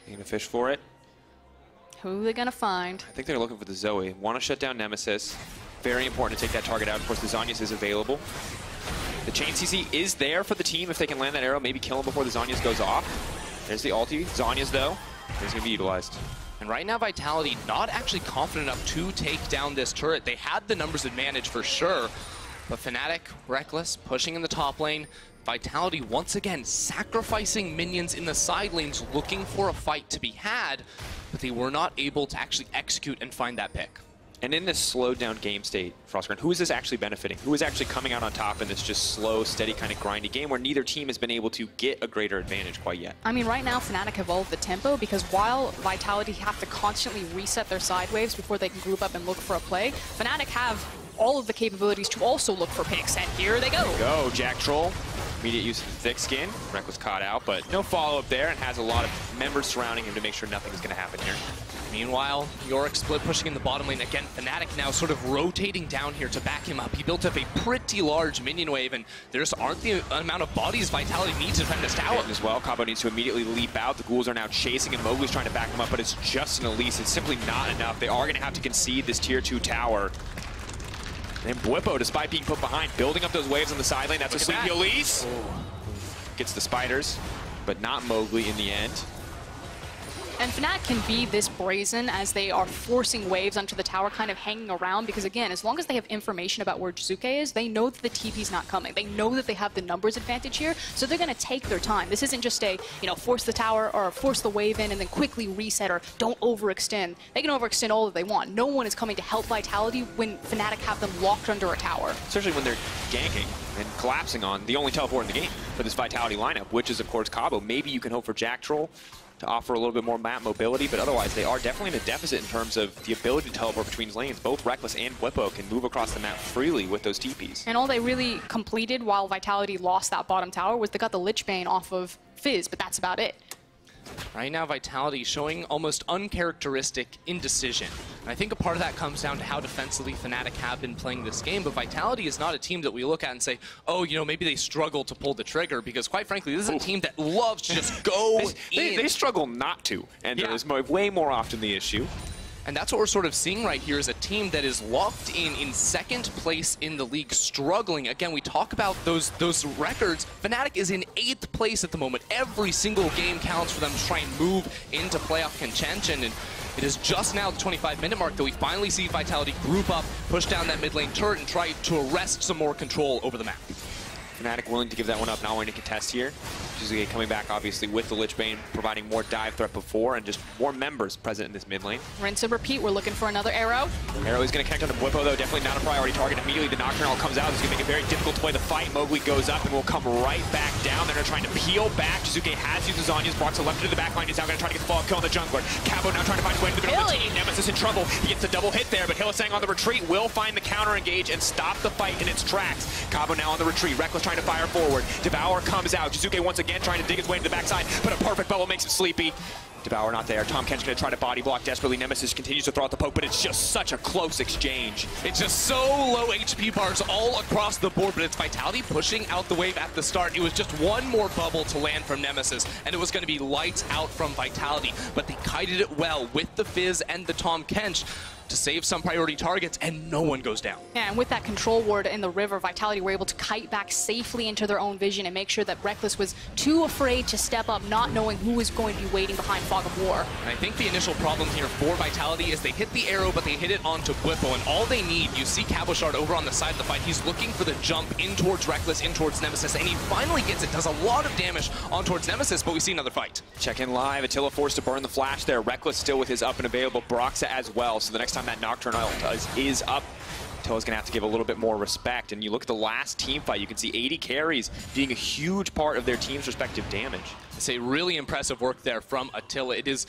They're going to fish for it. Who are they going to find? I think they're looking for the Zoe. Want to shut down Nemesis. Very important to take that target out. Of course, the Zhonya's is available. The chain CC is there for the team if they can land that arrow, maybe kill him before the Zhonya's goes off. There's the ulti. Zhonya's, though, is going to be utilized. And right now, Vitality not actually confident enough to take down this turret. They had the numbers advantage for sure, but Fnatic, Rekkles, pushing in the top lane. Vitality once again sacrificing minions in the side lanes, looking for a fight to be had, but they were not able to actually execute and find that pick. And in this slowed down game state, Frostgrind, who is this actually benefiting? Who is actually coming out on top in this just slow, steady, kind of grindy game where neither team has been able to get a greater advantage quite yet? I mean, right now, Fnatic evolved the tempo because while Vitality have to constantly reset their side waves before they can group up and look for a play, Fnatic have all of the capabilities to also look for picks, and here they go. Jactroll, immediate use of the thick skin. Rekkles caught out, but no follow-up there, and has a lot of members surrounding him to make sure nothing is going to happen here. Meanwhile, Yorick split pushing in the bottom lane. Again, Fnatic now sort of rotating down here to back him up. He built up a pretty large minion wave, and there just aren't the amount of bodies Vitality needs to defend this tower. And as well, Cabo needs to immediately leap out. The ghouls are now chasing, and Mowgli's trying to back him up, but it's just an Elise. It's simply not enough. They are going to have to concede this tier 2 tower. And Bwipo, despite being put behind, building up those waves on the side lane. That's a sleepy Elise. Gets the spiders, but not Mowgli in the end. And Fnatic can be this brazen as they are forcing waves onto the tower, kind of hanging around, because again, as long as they have information about where Jiizuke is, they know that the TP's not coming. They know that they have the numbers advantage here, so they're going to take their time. This isn't just a, force the tower or force the wave in and then quickly reset or don't overextend. They can overextend all that they want. No one is coming to help Vitality when Fnatic have them locked under a tower. Especially when they're ganking and collapsing on the only teleport in the game for this Vitality lineup, which is, of course, Cabo. Maybe you can hope for Jactroll to offer a little bit more map mobility, but otherwise they are definitely in a deficit in terms of the ability to teleport between lanes. Both Rekkles and Bwipo can move across the map freely with those TPs. And all they really completed while Vitality lost that bottom tower was they got the Lich Bane off of Fizz, but that's about it. Right now, Vitality showing almost uncharacteristic indecision. And I think a part of that comes down to how defensively Fnatic have been playing this game, but Vitality is not a team that we look at and say, oh, maybe they struggle to pull the trigger, because quite frankly, this is a team that loves to just go in. They struggle not to, and that is way more often the issue. And that's what we're sort of seeing right here is a team that is locked in second place in the league, struggling. Again, we talk about those records. Fnatic is in 8th place at the moment. Every single game counts for them to try and move into playoff contention. And it is just now the 25-minute mark that we finally see Vitality group up, push down that mid lane turret, and try to arrest some more control over the map. Fnatic willing to give that one up, not wanting to contest here. Jiizuke coming back, obviously, with the Lich Bane, providing more dive threat before, and just more members present in this mid lane. Rinse and repeat. We're looking for another arrow. Arrow is going to connect on the Bwipo, though. Definitely not a priority target. Immediately, the Nocturnal comes out. It's going to make it very difficult to play the fight. Mowgli goes up and will come right back down. They're trying to peel back. Jiizuke has used his Zhonya's. Broxah left into the back line. He's now going to try to get the follow-up kill on the jungler. Cabo now trying to find his way to the middle of the team. Nemesis in trouble. He gets the double hit there, but Hylissang on the retreat will find the counter engage and stop the fight in its tracks. Cabo now on the retreat. Rekkles trying to fire forward. Devour comes out. Jiizuke once again trying to dig his way into the backside, but a perfect bubble makes him sleepy. Devour not there. Tahm Kench's going to try to body block desperately. Nemesis continues to throw out the poke, but it's just such a close exchange. It's just so low HP bars all across the board, but it's Vitality pushing out the wave at the start. It was just one more bubble to land from Nemesis, and it was going to be lights out from Vitality, but they kited it well with the Fizz and the Tahm Kench to save some priority targets, and no one goes down. Yeah, and with that control ward in the river, Vitality were able to kite back safely into their own vision and make sure that Rekkles was too afraid to step up, not knowing who was going to be waiting behind Fog of War. And I think the initial problem here for Vitality is they hit the arrow, but they hit it onto Bwipo, and all they need, you see Cabochard over on the side of the fight, he's looking for the jump in towards Rekkles, in towards Nemesis, and he finally gets it, does a lot of damage on towards Nemesis, but we see another fight. Check in live, Attila forced to burn the flash there. Rekkles still with his up and available, Broxah as well, so the next time that Nocturnal is up, Attila's going to have to give a little bit more respect. And you look at the last team fight, you can see 80 carries being a huge part of their team's respective damage. It's a really impressive work there from Attila. It is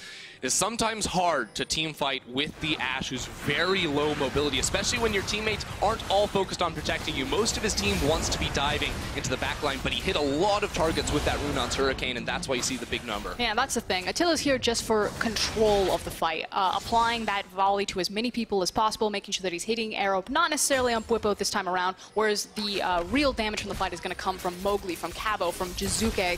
sometimes hard to team fight with the Ashe, who's very low mobility, especially when your teammates aren't all focused on protecting you. Most of his team wants to be diving into the backline, but he hit a lot of targets with that Runon's Hurricane, and that's why you see the big number. Yeah, that's the thing. Attila's here just for control of the fight, applying that volley to as many people as possible, making sure that he's hitting arrow, not necessarily on Bwipo this time around, whereas the real damage from the fight is going to come from Mowgli, from Cabo, from Jiizuke,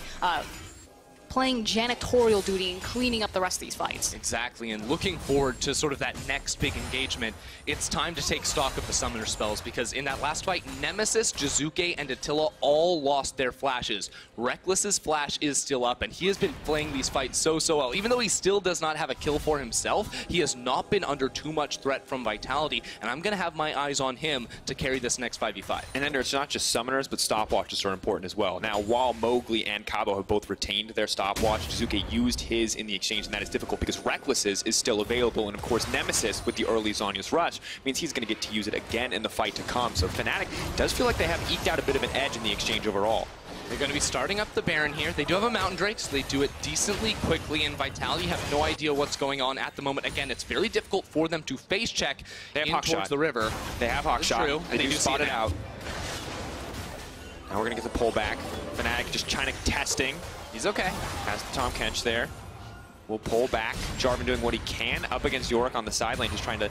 playing janitorial duty and cleaning up the rest of these fights. Exactly, and looking forward to sort of that next big engagement, it's time to take stock of the summoner spells, because in that last fight, Nemesis, Jiizuke, and Attila all lost their flashes. Rekkles' flash is still up, and he has been playing these fights so well. Even though he still does not have a kill for himself, he has not been under too much threat from Vitality, and I'm going to have my eyes on him to carry this next 5v5. And then it's not just summoners, but stopwatches are important as well. Now, while Mowgli and Cabo have both retained their stopwatches, stopwatch. Jiizuke used his in the exchange, and that is difficult because Rekkles is still available. And of course, Nemesis with the early Zhonya's rush means he's going to get to use it again in the fight to come. So Fnatic does feel like they have eked out a bit of an edge in the exchange overall. They're going to be starting up the Baron here. They do have a Mountain Drake, so they do it decently quickly, and Vitality have no idea what's going on at the moment. Again, it's very difficult for them to face check towards the river. They have Hawkshot. They do spot it out. Now we're going to get the pullback. Fnatic just trying to testing. He's okay. Has the Tahm Kench there. We'll pull back. Jarvan doing what he can up against Yorick on the side lane, just trying to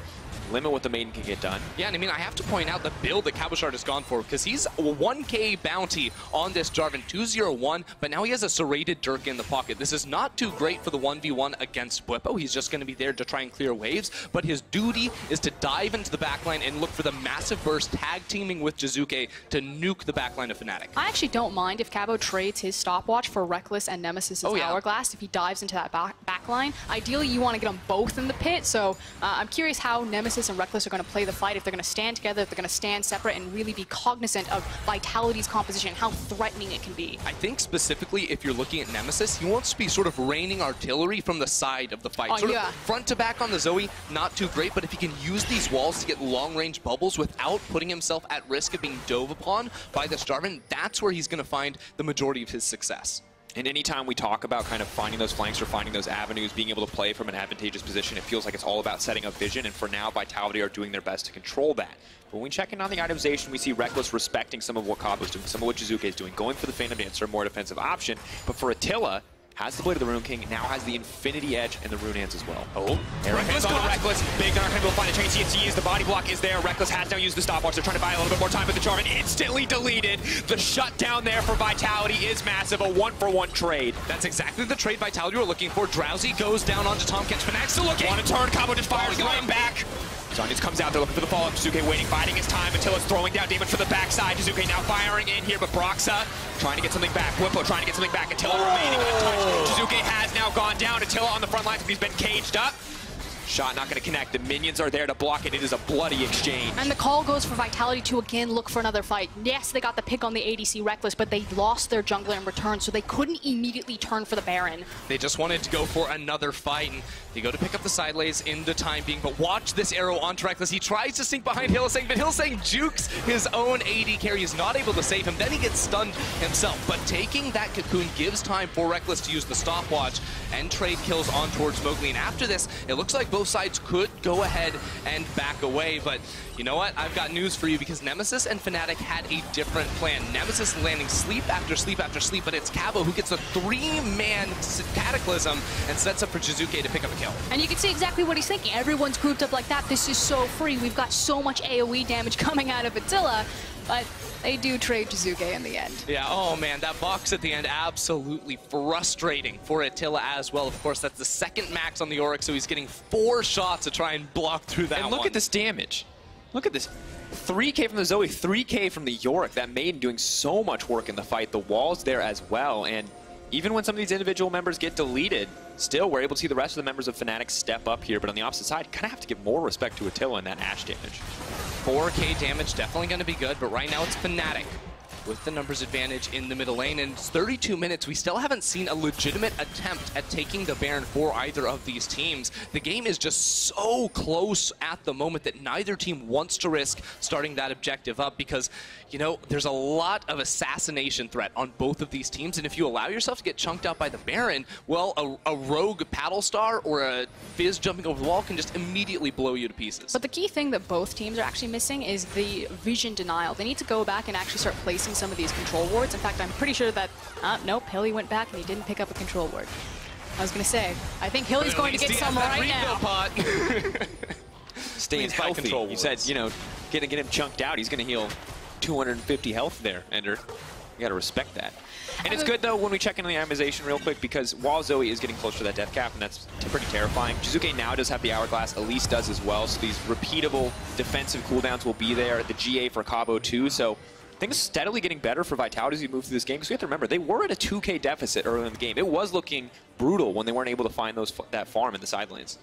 limit what the Maiden can get done. Yeah, and I mean, I have to point out the build that Cabochard has gone for, because he's a 1k bounty on this Jarvan, 201, but now he has a serrated Dirk in the pocket. This is not too great for the 1v1 against Bwipo. He's just going to be there to try and clear waves, but his duty is to dive into the backline and look for the massive burst, tag teaming with Jiizuke to nuke the backline of Fnatic. I actually don't mind if Cabo trades his stopwatch for Rekkles and Nemesis' Hourglass if he dives into that backline. Ideally, you want to get them both in the pit, so I'm curious how Nemesis and Rekkles are going to play the fight, if they're going to stand together, if they're going to stand separate, and really be cognizant of Vitality's composition, how threatening it can be. I think specifically if you're looking at Nemesis, he wants to be sort of raining artillery from the side of the fight. Sort of front to back on the Zoe, not too great, but if he can use these walls to get long-range bubbles without putting himself at risk of being dove upon by this Jarvan, that's where he's going to find the majority of his success. And anytime we talk about kind of finding those flanks or finding those avenues, being able to play from an advantageous position, it feels like it's all about setting up vision, and for now, Vitality are doing their best to control that. But when we check in on the itemization, we see Rekkles respecting some of what Cabo's doing, some of what Jiizuke is doing, going for the Phantom Dancer, more defensive option. But for Attila, has the Blade of the Rune King, now has the Infinity Edge and the Rune Hands as well. Oh, Rekkles on the Rekkles. Big not going to find a chain CNC. The body block is there. Rekkles has now used the stopwatch. They're trying to buy a little bit more time, but the Jarvan instantly deleted. The shutdown there for Vitality is massive. A 1-for-1 trade. That's exactly the trade Vitality were looking for. Drowsy goes down onto Tahm Kench. Fnatic still looking. Want to turn. Cabo just fires right back. Zhonya's comes out there looking for the follow-up. Jiizuke waiting, biding his time until it's throwing down damage for the backside. Jiizuke now firing in here, but Broxah trying to get something back. Bwipo trying to get something back. Attila remaining untouched. Jiizuke has now gone down. Attila on the front lines, but he's been caged up. Shot not going to connect. The minions are there to block it. It is a bloody exchange. And the call goes for Vitality to again look for another fight. Yes, they got the pick on the ADC Rekkles, but they lost their jungler in return, so they couldn't immediately turn for the Baron. They just wanted to go for another fight, and they go to pick up the side lanes in the time being. But watch this arrow onto Rekkles. He tries to sink behind Hylissang, but Hylissang jukes his own AD carry. He's not able to save him. Then he gets stunned himself. But taking that cocoon gives time for Rekkles to use the stopwatch and trade kills on towards Mowgli. And after this, it looks like both sides could go ahead and back away. But you know what? I've got news for you, because Nemesis and Fnatic had a different plan. Nemesis landing sleep after sleep after sleep, but it's Cabo who gets a 3-man cataclysm and sets up for Jiizuke to pick up a kill. And you can see exactly what he's thinking. Everyone's grouped up like that. This is so free. We've got so much AoE damage coming out of Attila, but they do trade Jiizuke in the end. Yeah, oh man, that box at the end, absolutely frustrating for Attila as well. Of course, that's the second max on the Yorick, so he's getting 4 shots to try and block through that And look at this damage. Look at this. 3k from the Zoe, 3k from the Yorick. That Maiden doing so much work in the fight. The wall's there as well, and even when some of these individual members get deleted, still we're able to see the rest of the members of Fnatic step up here. But on the opposite side, kind of have to give more respect to Attila in that Ashe damage. 4k damage, definitely going to be good, but right now it's Fnatic with the numbers advantage in the middle lane, and it's 32 minutes. We still haven't seen a legitimate attempt at taking the Baron for either of these teams. The game is just so close at the moment that neither team wants to risk starting that objective up, because, you know, there's a lot of assassination threat on both of these teams, and if you allow yourself to get chunked out by the Baron, well, a rogue paddle star or a Fizz jumping over the wall can just immediately blow you to pieces. But the key thing that both teams are actually missing is the vision denial. They need to go back and actually start placing some of these control wards. In fact, I'm pretty sure that, nope, Hilly went back and he didn't pick up a control ward. I was going to say, I think Hilly's going to get some right now. Staying healthy. You said, you know, get him chunked out. He's going to heal 250 health there, Ender. You got to respect that. And it's good, though, when we check in on the itemization real quick, because while Zoe is getting closer to that death cap, and that's pretty terrifying, Jiizuke now does have the Hourglass. Elise does as well, so these repeatable defensive cooldowns will be there. The GA for Cabo, too, so things steadily getting better for Vitality as we move through this game, because we have to remember, they were at a 2k deficit early in the game. It was looking brutal when they weren't able to find that farm in the side lanes.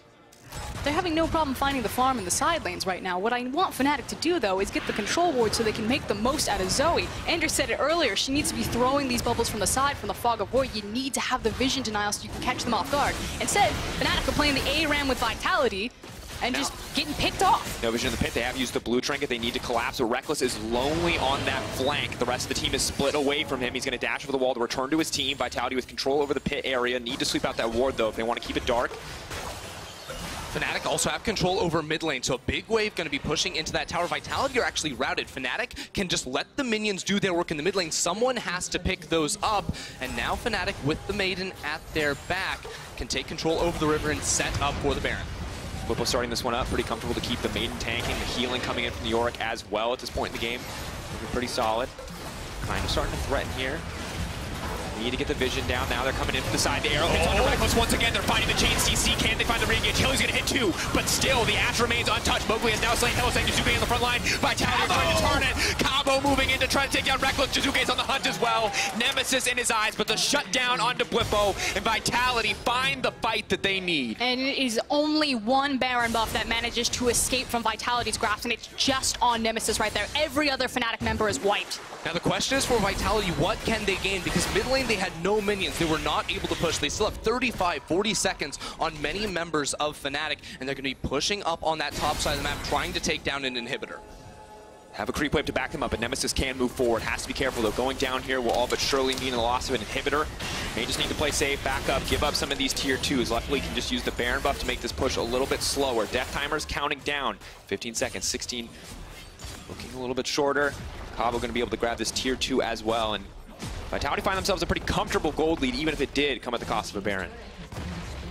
They're having no problem finding the farm in the side lanes right now. What I want Fnatic to do, though, is get the control ward so they can make the most out of Zoe. Andrew said it earlier, she needs to be throwing these bubbles from the side, from the fog of war. You need to have the vision denial so you can catch them off guard. Instead, Fnatic are playing the A-Ram with Vitality and just getting picked off. No vision in the pit. They have used the blue trinket. They need to collapse. So Rekkles is lonely on that flank. The rest of the team is split away from him. He's going to dash over the wall to return to his team. Vitality with control over the pit area. Need to sweep out that ward, though, if they want to keep it dark. Fnatic also have control over mid lane, so a big wave going to be pushing into that tower. Vitality are actually routed. Fnatic can just let the minions do their work in the mid lane. Someone has to pick those up, and now Fnatic, with the Maiden at their back, can take control over the river and set up for the Baron. Bwipo starting this one up, pretty comfortable to keep the Maiden tanking, the healing coming in from the Yorick as well at this point in the game. Looking pretty solid. Kind of starting to threaten here. Need to get the vision down. Now they're coming in from the side. The arrow hits onto Rekkles once again. They're fighting the chain CC. Can they find the re-engage? Hily's going to hit two, but still the Ash remains untouched. Mowgli has now slain Hylissang. Jiizuke in the front line. Vitality trying to turn it. Cabo moving in to try to take down Rekkles. Jiizuke's on the hunt as well. Nemesis in his eyes, but the shutdown onto Bwipo, and Vitality find the fight that they need. And it is only one Baron buff that manages to escape from Vitality's grasp, and it's just on Nemesis right there. Every other Fnatic member is wiped. Now the question is for Vitality, what can they gain? Because mid lane they had no minions. They were not able to push. They still have 35, 40 seconds on many members of Fnatic, and they're going to be pushing up on that top side of the map, trying to take down an inhibitor. Have a creep wave to back them up, but Nemesis can move forward. Has to be careful, though. Going down here will all but surely mean the loss of an inhibitor. May just need to play safe, back up, give up some of these tier 2s. Luckily, can just use the Baron buff to make this push a little bit slower. Death timers counting down. 15 seconds, 16. Looking a little bit shorter. Cabo going to be able to grab this tier 2 as well, and Vitality find themselves a pretty comfortable gold lead, even if it did come at the cost of a Baron.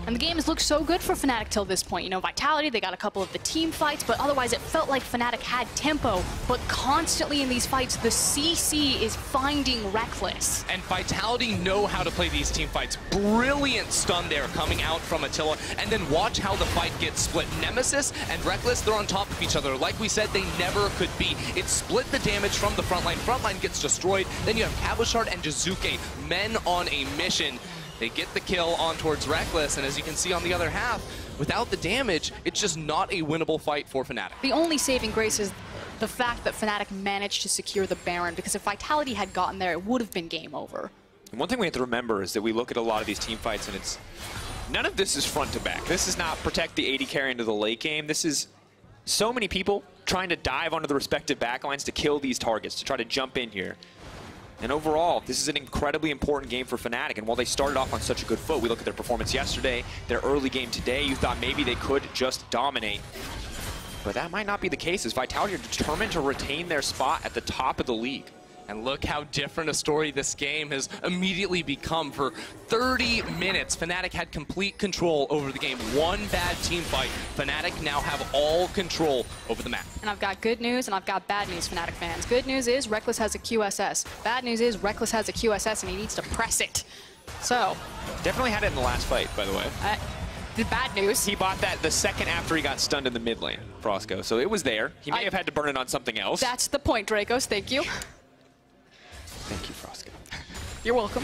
And the game has looked so good for Fnatic till this point. You know, Vitality, they got a couple of the team fights, but otherwise it felt like Fnatic had tempo. But constantly in these fights, the CC is finding Rekkles. And Vitality know how to play these team fights. Brilliant stun there coming out from Attila. And then watch how the fight gets split. Nemesis and Rekkles, they're on top of each other. Like we said, they never could be. It split the damage from the front line. Front line gets destroyed. Then you have Cabochard and Jiizuke, men on a mission. They get the kill on towards Rekkles, and as you can see on the other half, without the damage, it's just not a winnable fight for Fnatic. The only saving grace is the fact that Fnatic managed to secure the Baron, because if Vitality had gotten there, it would have been game over. And one thing we have to remember is that we look at a lot of these team fights, and it's none of this is front to back. This is not protect the AD carry into the late game. This is so many people trying to dive onto the respective backlines to kill these targets, to try to jump in here. And overall, this is an incredibly important game for Fnatic, and while they started off on such a good foot, we look at their performance yesterday, their early game today, you thought maybe they could just dominate. But that might not be the case, as Vitality are determined to retain their spot at the top of the league. And look how different a story this game has immediately become. For 30 minutes, Fnatic had complete control over the game. One bad team fight, Fnatic now have all control over the map. And I've got good news and I've got bad news, Fnatic fans. Good news is Rekkles has a QSS. Bad news is Rekkles has a QSS and he needs to press it. So. Definitely had it in the last fight, by the way. The bad news. He bought that the second after he got stunned in the mid lane, Frosco. So it was there. He may have had to burn it on something else. That's the point, Dracos. Thank you. Thank you, Frosco. You're welcome.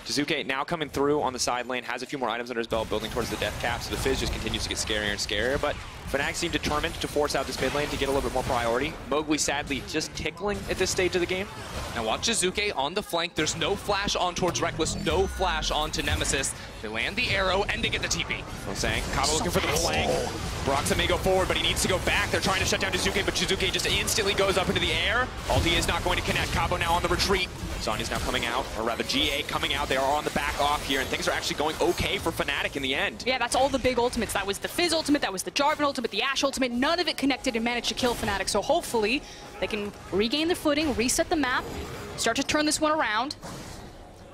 Jiizuke now coming through on the side lane, has a few more items under his belt, building towards the death cap, so the Fizz just continues to get scarier and scarier, but Fnatic seem determined to force out this mid lane to get a little bit more priority. Mowgli, sadly, just tickling at this stage of the game. Now watch Jiizuke on the flank. There's no flash on towards Rekkles, no flash onto Nemesis. They land the arrow, and they get the TP. I'm saying, Cabo looking for the flank. Broxah may go forward, but he needs to go back. They're trying to shut down Jiizuke, but Jiizuke just instantly goes up into the air. Ulti is not going to connect. Cabo now on the retreat. Sonya's now coming out, or rather GA coming out. They are on the back off here, and things are actually going okay for Fnatic in the end. Yeah, that's all the big ultimates. That was the Fizz ultimate, that was the Jarvan ultimate, the Ashe ultimate. None of it connected and managed to kill Fnatic, so hopefully they can regain their footing, reset the map, start to turn this one around.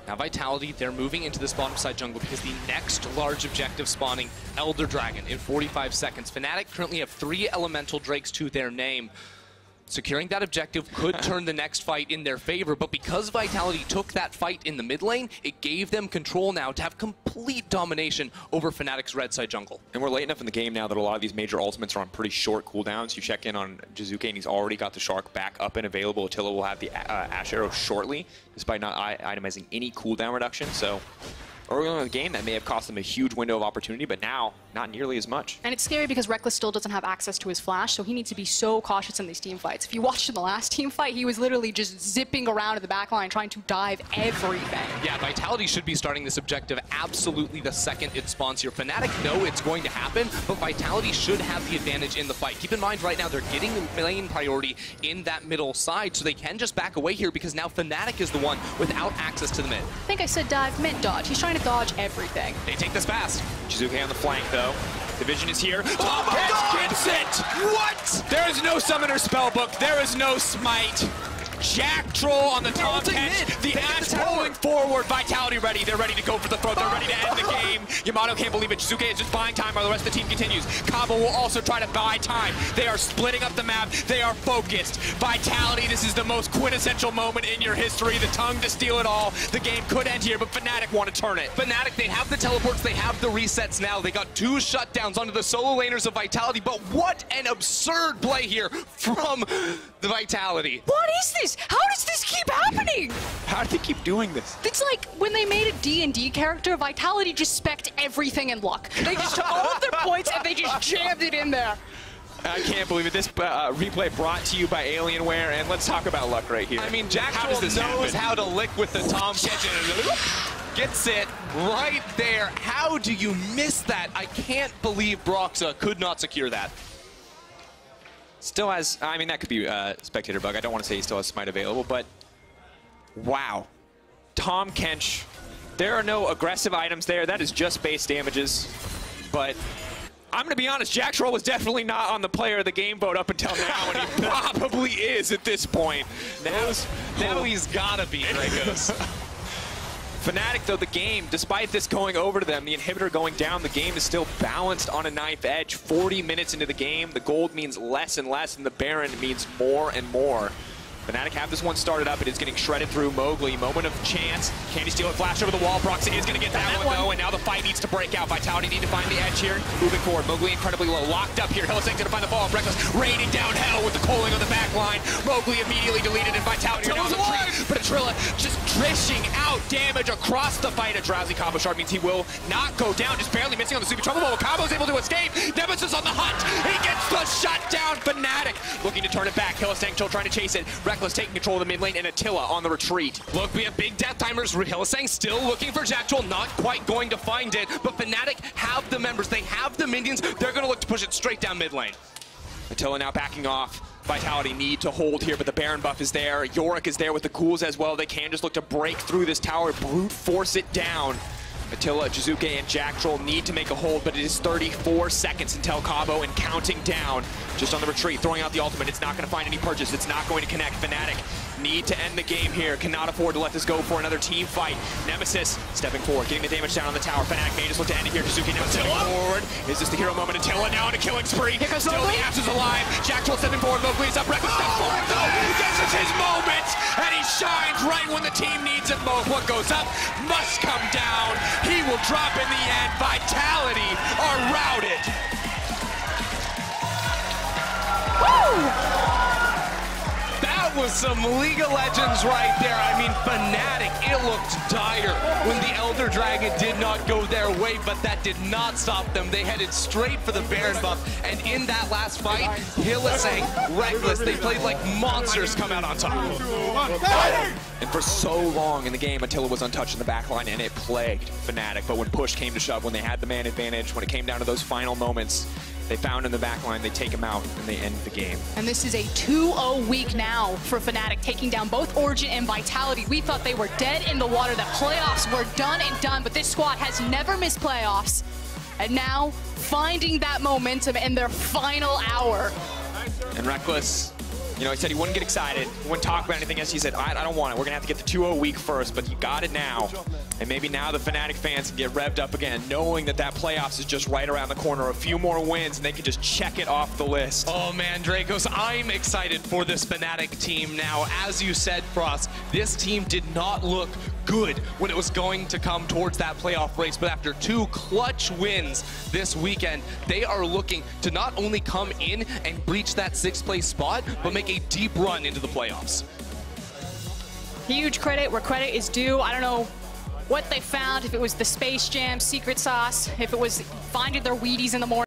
Now Vitality, they're moving into this bottom side jungle because the next large objective spawning, Elder Dragon, in 45 seconds. Fnatic currently have 3 elemental drakes to their name. Securing that objective could turn the next fight in their favor, but because Vitality took that fight in the mid lane, it gave them control now to have complete domination over Fnatic's red side jungle. And we're late enough in the game now that a lot of these major ultimates are on pretty short cooldowns. You check in on Jiizuke and he's already got the Shark back up and available. Attila will have the Ash Arrow shortly, despite not itemizing any cooldown reduction, so early on in the game that may have cost them a huge window of opportunity, but now not nearly as much. And it's scary because Rekkles still doesn't have access to his flash, so he needs to be so cautious in these team fights. If you watched in the last team fight, he was literally just zipping around in the back line trying to dive everything. Yeah, Vitality should be starting this objective absolutely the second it spawns here. Fnatic know it's going to happen, but Vitality should have the advantage in the fight. Keep in mind right now they're getting the lane priority in that middle side, so they can just back away here because now Fnatic is the one without access to the mid. I think I said dive mid dodge. He's trying to dodge everything. They take this fast. Jiizuke on the flank, though. Division is here. Oh my God! Gets it! What? There is no Summoner Spellbook. There is no Smite. Jactroll on the Tom catch. The Ash pulling forward. Vitality ready. They're ready to go for the throw. They're ready to end the game. Yamato can't believe it. Jiizuke is just buying time while the rest of the team continues. Cabo will also try to buy time. They are splitting up the map. They are focused. Vitality, this is the most quintessential moment in your history. The tongue to steal it all. The game could end here, but Fnatic want to turn it. Fnatic, they have the teleports, they have the resets now. They got 2 shutdowns onto the solo laners of Vitality, but what an absurd play here from the Vitality. What is this? How does this keep happening? How do they keep doing this? It's like when they made a D&D character, Vitality just spec'd everything in luck. They just took all of their points and they just jammed it in there. I can't believe it. This replay brought to you by Alienware, and let's talk about luck right here. I mean, Jactroll knows how to lick with the Tom catch and gets it right there. How do you miss that? I can't believe Broxah could not secure that. Still has, I mean, that could be a spectator bug. I don't want to say he still has Smite available, but wow. Tom Kench, there are no aggressive items there. That is just base damages. But I'm going to be honest, Jactroll was definitely not on the player of the game vote up until now, and he probably is at this point. Now he's got to be, Rekkles. Fnatic, though, the game, despite this going over to them, the inhibitor going down, the game is still balanced on a knife edge. 40 minutes into the game, the gold means less and less, and the Baron means more and more. Fnatic have this one started up. It is getting shredded through Mowgli. Moment of chance. Can he steal a flash over the wall? Broxah is going to get that one, though, and now the fight needs to break out. Vitality need to find the edge here. Moving forward. Mowgli incredibly low. Locked up here. Hylissang's going to find the ball. Rekkles raining down hell with the calling on the back line. Mowgli immediately deleted, and Vitality are now on the tree. But Attila just dishing out damage across the fight. A drowsy Cabochard means he will not go down. Just barely missing on the super trouble. Cabo's able to escape. Nemesis on the hunt. He gets the shutdown. Fnatic looking to turn it back. Hylissang still trying to chase it. Rekkles taking control of the mid lane, and Attila on the retreat. Look, we have big death timers. Hylissang still looking for Jactroll, not quite going to find it, but Fnatic have the members. They have the minions. They're going to look to push it straight down mid lane. Attila now backing off. Vitality need to hold here, but the Baron buff is there. Yorick is there with the cools as well. They can just look to break through this tower, brute force it down. Attila, Jiizuke, and Jactroll need to make a hold, but it is 34 seconds until Cabo and counting down. Just on the retreat, throwing out the ultimate. It's not going to find any purchase. It's not going to connect. Fnatic need to end the game here. Cannot afford to let this go for another team fight. Nemesis stepping forward, getting the damage down on the tower. Fnatic may just look to end it here. Jiizuke now stepping forward. Is this the hero moment? Attila now on a killing spree. Still the Ash is alive. Jactroll stepping forward. Mowgli is up. Rekkles steps forward though. This is his moment, and he shines right when the team needs it most. What goes up must come down. He will drop in the end. Vitality are routed. Woo! That was some League of Legends right there. I mean, Fnatic, it looked dire when the Elder Dragon did not go their way, but that did not stop them. They headed straight for the Baron buff, and in that last fight, Hylissang, Rekkles, they played like monsters come out on top. And for so long in the game, Attila was untouched in the backline, and it plagued Fnatic. But when push came to shove, when they had the man advantage, when it came down to those final moments, they found in the backline, they take him out, and they end the game. And this is a 2-0 week now for Fnatic, taking down both Origin and Vitality. We thought they were dead in the water, that playoffs were done and done, but this squad has never missed playoffs. And now, finding that momentum in their final hour. And Rekkles, you know, he said he wouldn't get excited, he wouldn't talk about anything else. He said, I don't want it. We're going to have to get the 2-0 week first, but you got it now. And maybe now the Fnatic fans can get revved up again, knowing that that playoffs is just right around the corner. A few more wins, and they can just check it off the list. Oh, man, Dracos, I'm excited for this Fnatic team now. As you said, Frost, this team did not look good when it was going to come towards that playoff race, but after 2 clutch wins this weekend, they are looking to not only come in and breach that 6th place spot, but make a deep run into the playoffs. Huge credit where credit is due. I don't know what they found, if it was the Space Jam secret sauce, if it was finding their Wheaties in the morning.